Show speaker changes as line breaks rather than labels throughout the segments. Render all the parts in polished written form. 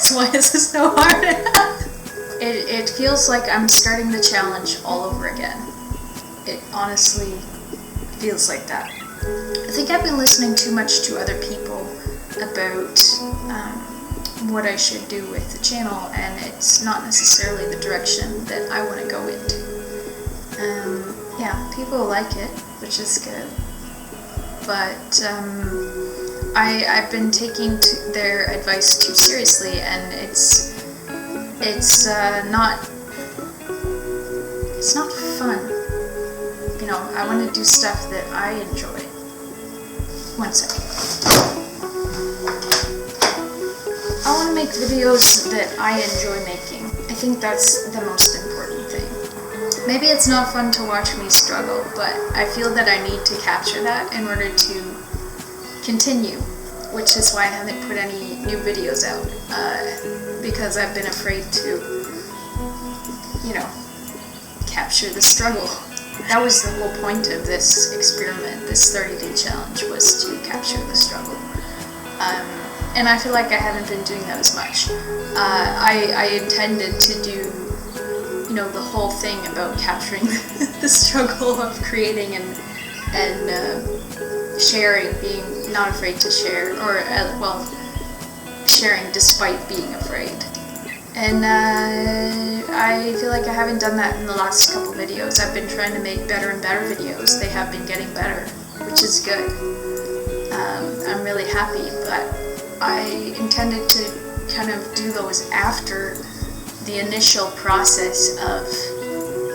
this? Why is this so hard? It feels like I'm starting the challenge all over again. It honestly feels like that. I think I've been listening too much to other people about what I should do with the channel, and it's not necessarily the direction that I want to go into. Yeah, people like it, which is good, but I've been taking their advice too seriously, and it's not fun. You know, I want to do stuff that I enjoy. One second. I want to make videos that I enjoy making. I think that's the most important thing. Maybe it's not fun to watch me struggle, but I feel that I need to capture that in order to continue, which is why I haven't put any new videos out, because I've been afraid to, you know, capture the struggle. That was the whole point of this experiment, this 30-day challenge, was to capture the struggle. And I feel like I haven't been doing that as much. I intended to do, you know, the whole thing about capturing the struggle of creating and sharing, being not afraid to share, or well, sharing despite being afraid. And I feel like I haven't done that in the last couple videos. I've been trying to make better and better videos. They have been getting better, which is good. I'm really happy, but I intended to kind of do those after the initial process of,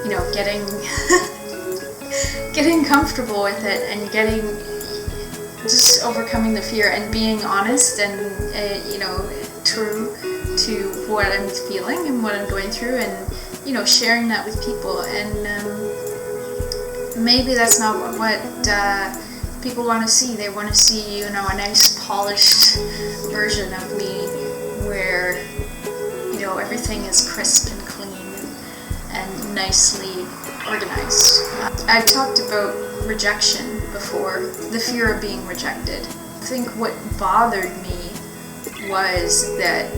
you know, getting getting comfortable with it and just overcoming the fear and being honest and you know, true to what I'm feeling and what I'm going through, and, you know, sharing that with people. And maybe that's not what people want to see. They want to see, you know, a nice polished version of me where, you know, everything is crisp and clean and nicely organized. I've talked about rejection before, the fear of being rejected. I think what bothered me was that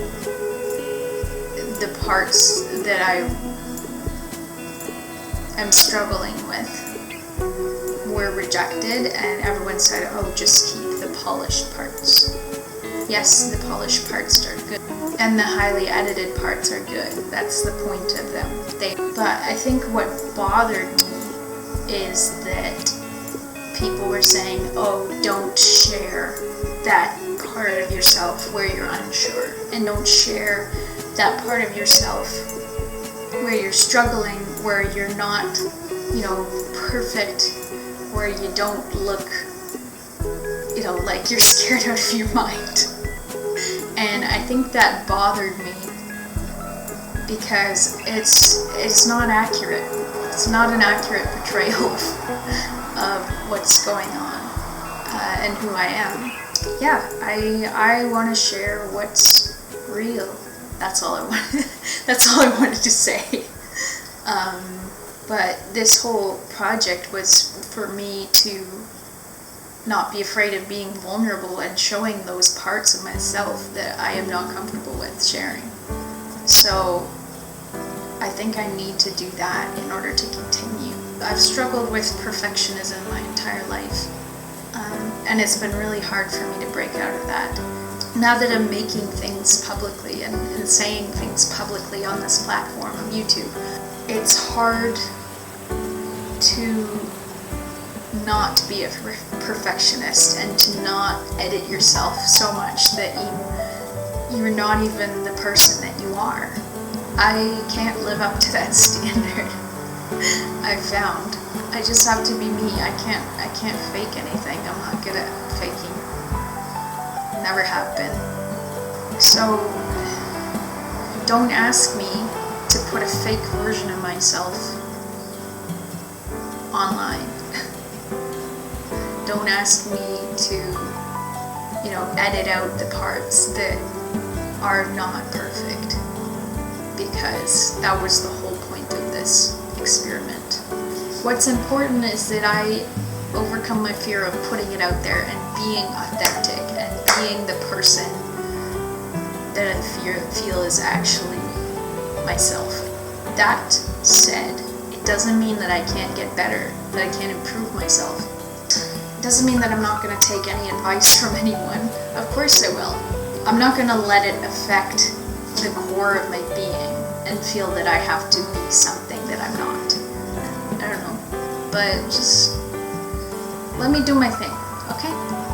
the parts that I am struggling with were rejected, and everyone said, oh, just keep the polished parts. Yes, the polished parts are good, and the highly edited parts are good. That's the point of them. But I think what bothered me is that people were saying, oh, don't share that part of yourself where you're unsure, and don't share that part of yourself where you're struggling, where you're not, you know, perfect, where you don't look, you know, like you're scared out of your mind. And I think that bothered me because it's not accurate. It's not an accurate portrayal of what's going on and who I am. Yeah, I want to share what's real. That's all I wanted. That's all I wanted to say. But this whole project was for me to not be afraid of being vulnerable and showing those parts of myself that I am not comfortable with sharing. So I think I need to do that in order to continue. I've struggled with perfectionism my entire life, and it's been really hard for me to break out of that. Now that I'm making things publicly and saying things publicly on this platform of YouTube, it's hard to not be a perfectionist and to not edit yourself so much that you're not even the person that you are. I can't live up to that standard. I've found I just have to be me. I can't fake anything. I'm not good at faking. Never have been. So don't ask me to put a fake version of myself online. Don't ask me to, you know, edit out the parts that are not perfect, because that was the whole point of this experiment. What's important is that I overcome my fear of putting it out there and being authentic and being the person that and feel is actually myself. That said, it doesn't mean that I can't get better, that I can't improve myself. It doesn't mean that I'm not going to take any advice from anyone. Of course I will. I'm not going to let it affect the core of my being and feel that I have to be something that I'm not. I don't know. But just let me do my thing, okay?